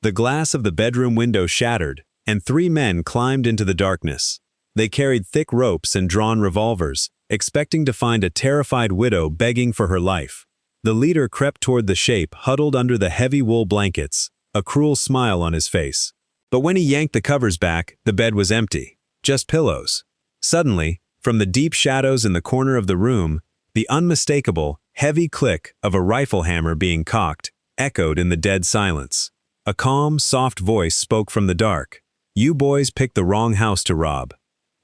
The glass of the bedroom window shattered, and 3 men climbed into the darkness. They carried thick ropes and drawn revolvers, expecting to find a terrified widow begging for her life. The leader crept toward the shape huddled under the heavy wool blankets, a cruel smile on his face. But when he yanked the covers back, the bed was empty, just pillows. Suddenly, from the deep shadows in the corner of the room, the unmistakable, heavy click of a rifle hammer being cocked echoed in the dead silence. A calm, soft voice spoke from the dark. "You boys picked the wrong house to rob."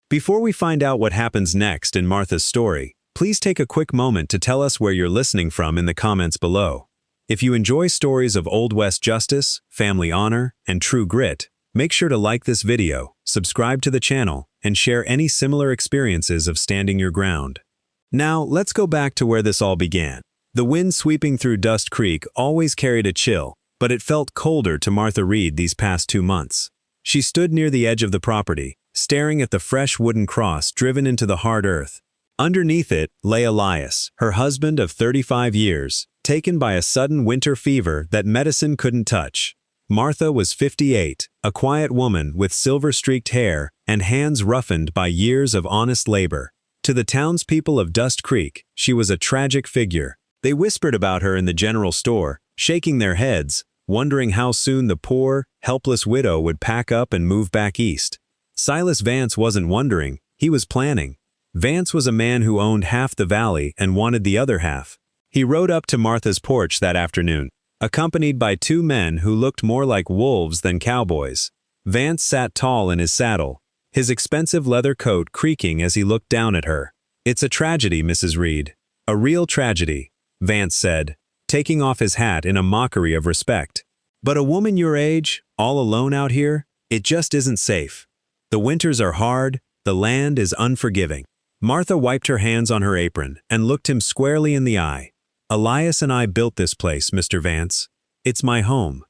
Before we find out what happens next in Martha's story, please take a quick moment to tell us where you're listening from in the comments below. If you enjoy stories of Old West justice, family honor, and true grit, make sure to like this video, subscribe to the channel, and share any similar experiences of standing your ground. Now, let's go back to where this all began. The wind sweeping through Dust Creek always carried a chill, but it felt colder to Martha Reed these past 2 months. She stood near the edge of the property, staring at the fresh wooden cross driven into the hard earth. Underneath it lay Elias, her husband of 35 years, taken by a sudden winter fever that medicine couldn't touch. Martha was 58, a quiet woman with silver-streaked hair and hands roughened by years of honest labor. To the townspeople of Dust Creek, she was a tragic figure. They whispered about her in the general store, shaking their heads, wondering how soon the poor, helpless widow would pack up and move back east. Silas Vance wasn't wondering, he was planning. Vance was a man who owned half the valley and wanted the other half. He rode up to Martha's porch that afternoon, accompanied by 2 men who looked more like wolves than cowboys. Vance sat tall in his saddle, his expensive leather coat creaking as he looked down at her. "It's a tragedy, Mrs. Reed. A real tragedy," Vance said, taking off his hat in a mockery of respect. "But a woman your age, all alone out here, it just isn't safe. The winters are hard, the land is unforgiving." Martha wiped her hands on her apron and looked him squarely in the eye. "Elias and I built this place, Mr. Vance. It's my home."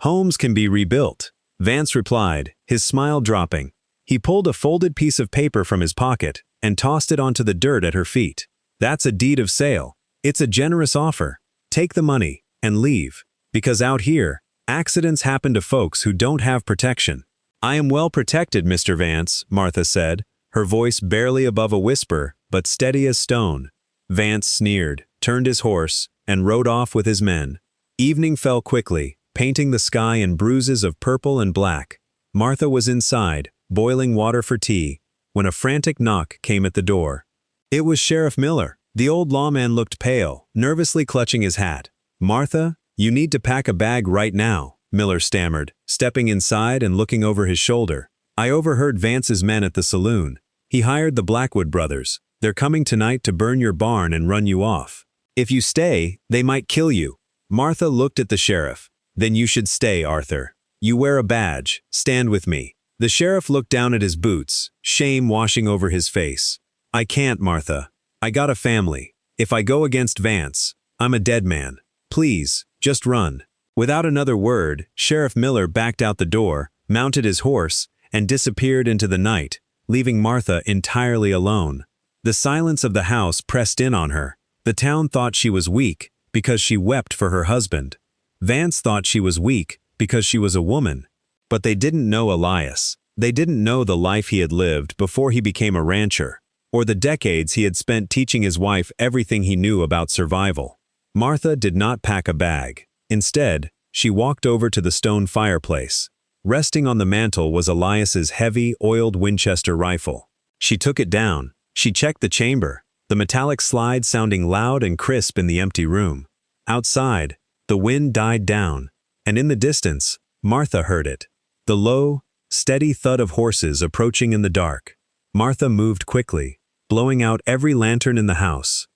"Homes can be rebuilt," Vance replied, his smile dropping. He pulled a folded piece of paper from his pocket and tossed it onto the dirt at her feet. "That's a deed of sale. It's a generous offer. Take the money and leave, because out here, accidents happen to folks who don't have protection." "I am well protected, Mr. Vance," Martha said, her voice barely above a whisper, but steady as stone. Vance sneered, turned his horse, and rode off with his men. Evening fell quickly, painting the sky in bruises of purple and black. Martha was inside, boiling water for tea, when a frantic knock came at the door. It was Sheriff Miller. The old lawman looked pale, nervously clutching his hat. "Martha, you need to pack a bag right now," Miller stammered, stepping inside and looking over his shoulder. "I overheard Vance's men at the saloon. He hired the Blackwood brothers. They're coming tonight to burn your barn and run you off. If you stay, they might kill you." Martha looked at the sheriff. "Then you should stay, Arthur. You wear a badge. Stand with me." The sheriff looked down at his boots, shame washing over his face. "I can't, Martha. I got a family. If I go against Vance, I'm a dead man. Please, just run." Without another word, Sheriff Miller backed out the door, mounted his horse, and disappeared into the night, leaving Martha entirely alone. The silence of the house pressed in on her. The town thought she was weak because she wept for her husband. Vance thought she was weak because she was a woman. But they didn't know Elias. They didn't know the life he had lived before he became a rancher, or the decades he had spent teaching his wife everything he knew about survival. Martha did not pack a bag. Instead, she walked over to the stone fireplace. Resting on the mantel was Elias's heavy, oiled Winchester rifle. She took it down. She checked the chamber, the metallic slide sounding loud and crisp in the empty room. Outside, the wind died down, and in the distance, Martha heard it. The low, steady thud of horses approaching in the dark. Martha moved quickly, blowing out every lantern in the house.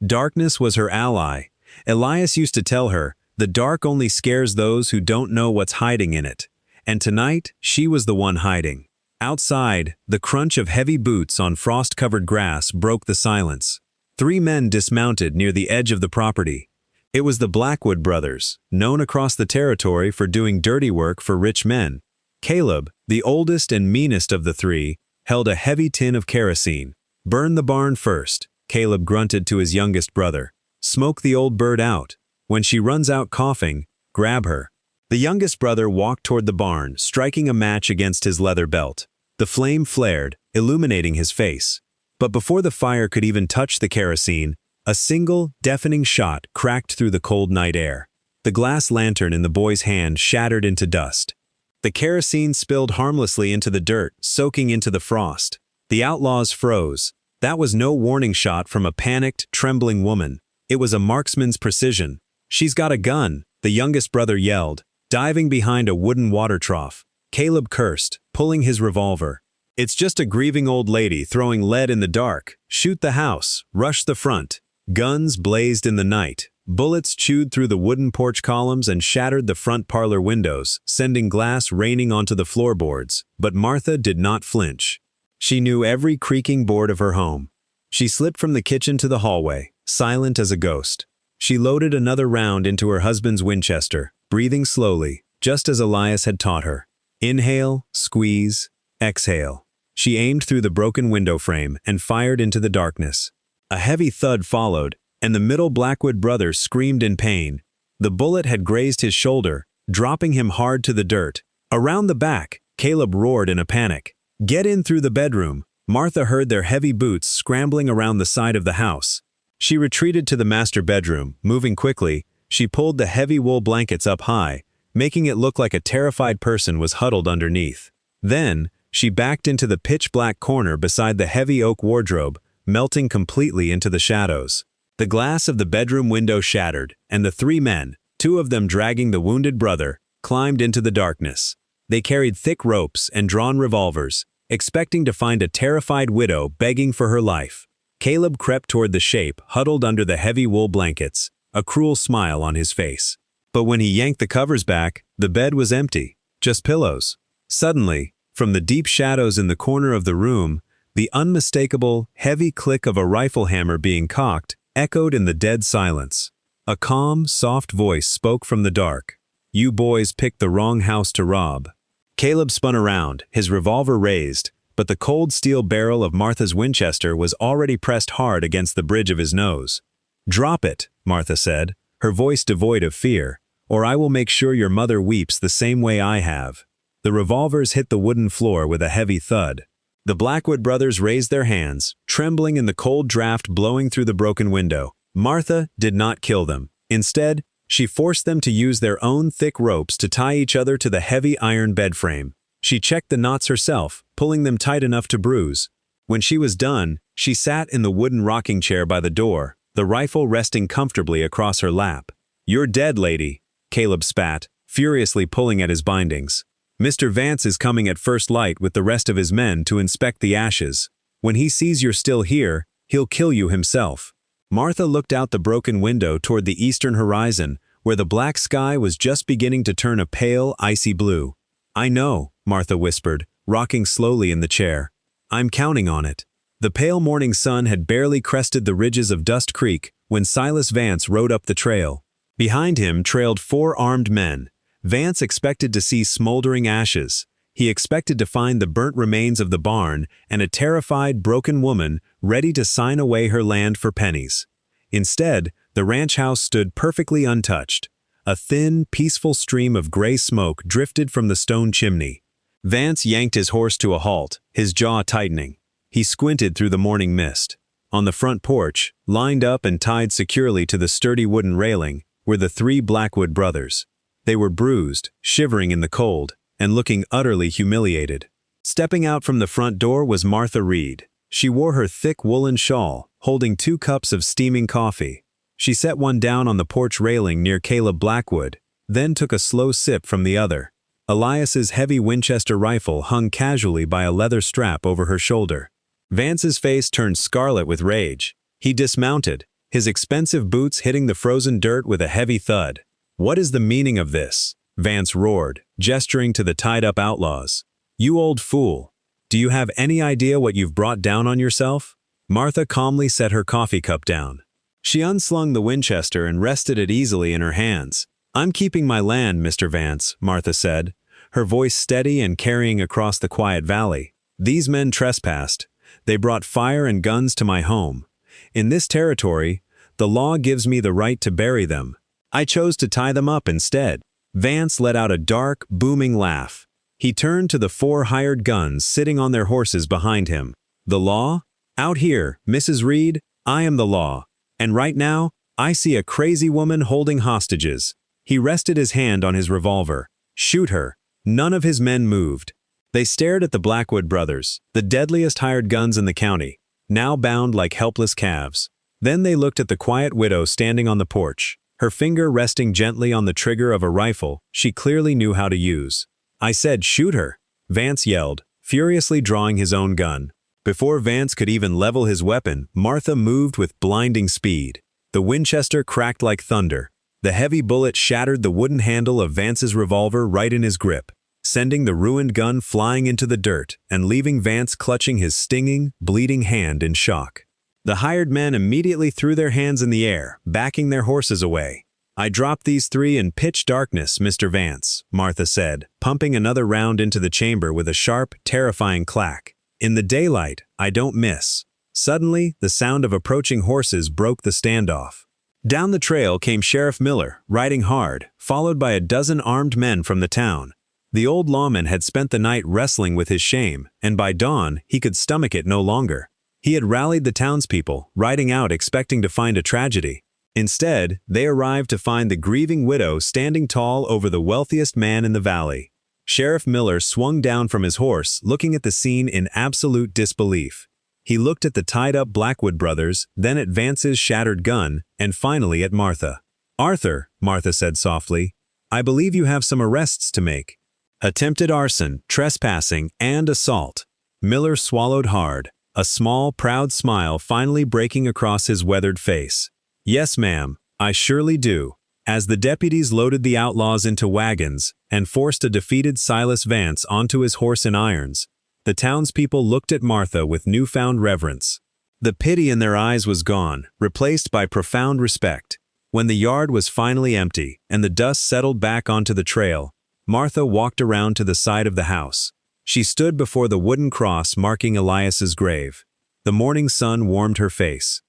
Darkness was her ally. Elias used to tell her, "The dark only scares those who don't know what's hiding in it." And tonight, she was the one hiding. Outside, the crunch of heavy boots on frost-covered grass broke the silence. 3 men dismounted near the edge of the property. It was the Blackwood brothers, known across the territory for doing dirty work for rich men. Caleb, the oldest and meanest of the 3, held a heavy tin of kerosene. "Burn the barn first," Caleb grunted to his youngest brother. "Smoke the old bird out. When she runs out coughing, grab her." The youngest brother walked toward the barn, striking a match against his leather belt. The flame flared, illuminating his face. But before the fire could even touch the kerosene, a single, deafening shot cracked through the cold night air. The glass lantern in the boy's hand shattered into dust. The kerosene spilled harmlessly into the dirt, soaking into the frost. The outlaws froze. That was no warning shot from a panicked, trembling woman. It was a marksman's precision. "She's got a gun," the youngest brother yelled, diving behind a wooden water trough. Caleb cursed, pulling his revolver. "It's just a grieving old lady throwing lead in the dark. Shoot the house, rush the front." Guns blazed in the night. Bullets chewed through the wooden porch columns and shattered the front parlor windows, sending glass raining onto the floorboards. But Martha did not flinch. She knew every creaking board of her home. She slipped from the kitchen to the hallway, silent as a ghost. She loaded another round into her husband's Winchester, breathing slowly, just as Elias had taught her. Inhale, squeeze, exhale. She aimed through the broken window frame and fired into the darkness. A heavy thud followed, and the middle Blackwood brother screamed in pain. The bullet had grazed his shoulder, dropping him hard to the dirt. Around the back, Caleb roared in a panic. "Get in through the bedroom." Martha heard their heavy boots scrambling around the side of the house. She retreated to the master bedroom, moving quickly. She pulled the heavy wool blankets up high, making it look like a terrified person was huddled underneath. Then, she backed into the pitch-black corner beside the heavy oak wardrobe, melting completely into the shadows. The glass of the bedroom window shattered, and the three men, two of them dragging the wounded brother, climbed into the darkness. They carried thick ropes and drawn revolvers, expecting to find a terrified widow begging for her life. Caleb crept toward the shape huddled under the heavy wool blankets, a cruel smile on his face. But when he yanked the covers back, the bed was empty, just pillows. Suddenly, from the deep shadows in the corner of the room, the unmistakable, heavy click of a rifle hammer being cocked echoed in the dead silence. A calm, soft voice spoke from the dark. "You boys picked the wrong house to rob." Caleb spun around, his revolver raised, but the cold steel barrel of Martha's Winchester was already pressed hard against the bridge of his nose. "Drop it," Martha said, her voice devoid of fear, "or I will make sure your mother weeps the same way I have." The revolvers hit the wooden floor with a heavy thud. The Blackwood brothers raised their hands, trembling in the cold draft blowing through the broken window. Martha did not kill them. Instead, she forced them to use their own thick ropes to tie each other to the heavy iron bed frame. She checked the knots herself, pulling them tight enough to bruise. When she was done, she sat in the wooden rocking chair by the door, the rifle resting comfortably across her lap. "You're dead, lady," Caleb spat, furiously pulling at his bindings. "Mr. Vance is coming at first light with the rest of his men to inspect the ashes. When he sees you're still here, he'll kill you himself." Martha looked out the broken window toward the eastern horizon, where the black sky was just beginning to turn a pale, icy blue. "I know," Martha whispered, rocking slowly in the chair. "I'm counting on it." The pale morning sun had barely crested the ridges of Dust Creek when Silas Vance rode up the trail. Behind him trailed 4 armed men. Vance expected to see smoldering ashes. He expected to find the burnt remains of the barn and a terrified, broken woman ready to sign away her land for pennies. Instead, the ranch house stood perfectly untouched. A thin, peaceful stream of gray smoke drifted from the stone chimney. Vance yanked his horse to a halt, his jaw tightening. He squinted through the morning mist. On the front porch, lined up and tied securely to the sturdy wooden railing, were the 3 Blackwood brothers. They were bruised, shivering in the cold, and looking utterly humiliated. Stepping out from the front door was Martha Reed. She wore her thick woolen shawl, holding 2 cups of steaming coffee. She set one down on the porch railing near Caleb Blackwood, then took a slow sip from the other. Elias's heavy Winchester rifle hung casually by a leather strap over her shoulder. Vance's face turned scarlet with rage. He dismounted, his expensive boots hitting the frozen dirt with a heavy thud. "What is the meaning of this?" Vance roared, gesturing to the tied-up outlaws. "You old fool. Do you have any idea what you've brought down on yourself?" Martha calmly set her coffee cup down. She unslung the Winchester and rested it easily in her hands. "I'm keeping my land, Mr. Vance," Martha said, her voice steady and carrying across the quiet valley. "These men trespassed. They brought fire and guns to my home. In this territory, the law gives me the right to bury them. I chose to tie them up instead." Vance let out a dark, booming laugh. He turned to the 4 hired guns sitting on their horses behind him. The law? Out here, Mrs. Reed, I am the law. And right now, I see a crazy woman holding hostages. He rested his hand on his revolver. Shoot her. None of his men moved. They stared at the Blackwood brothers, the deadliest hired guns in the county, now bound like helpless calves. Then they looked at the quiet widow standing on the porch, her finger resting gently on the trigger of a rifle she clearly knew how to use. I said, shoot her, Vance yelled, furiously drawing his own gun. Before Vance could even level his weapon, Martha moved with blinding speed. The Winchester cracked like thunder. The heavy bullet shattered the wooden handle of Vance's revolver right in his grip, sending the ruined gun flying into the dirt and leaving Vance clutching his stinging, bleeding hand in shock. The hired men immediately threw their hands in the air, backing their horses away. I dropped these 3 in pitch darkness, Mr. Vance, Martha said, pumping another round into the chamber with a sharp, terrifying clack. In the daylight, I don't miss. Suddenly, the sound of approaching horses broke the standoff. Down the trail came Sheriff Miller, riding hard, followed by a dozen armed men from the town. The old lawman had spent the night wrestling with his shame, and by dawn, he could stomach it no longer. He had rallied the townspeople, riding out expecting to find a tragedy. Instead, they arrived to find the grieving widow standing tall over the wealthiest man in the valley. Sheriff Miller swung down from his horse, looking at the scene in absolute disbelief. He looked at the tied-up Blackwood brothers, then at Vance's shattered gun, and finally at Martha. Arthur, Martha said softly, I believe you have some arrests to make. Attempted arson, trespassing, and assault. Miller swallowed hard, a small, proud smile finally breaking across his weathered face. Yes, ma'am, I surely do. As the deputies loaded the outlaws into wagons and forced a defeated Silas Vance onto his horse in irons, the townspeople looked at Martha with newfound reverence. The pity in their eyes was gone, replaced by profound respect. When the yard was finally empty and the dust settled back onto the trail, Martha walked around to the side of the house. She stood before the wooden cross marking Elias's grave. The morning sun warmed her face.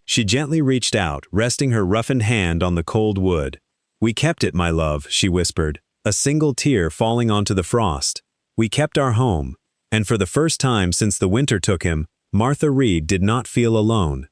She gently reached out, resting her roughened hand on the cold wood. We kept it, my love, she whispered, a single tear falling onto the frost. We kept our home. And for the first time since the winter took him, Martha Reed did not feel alone.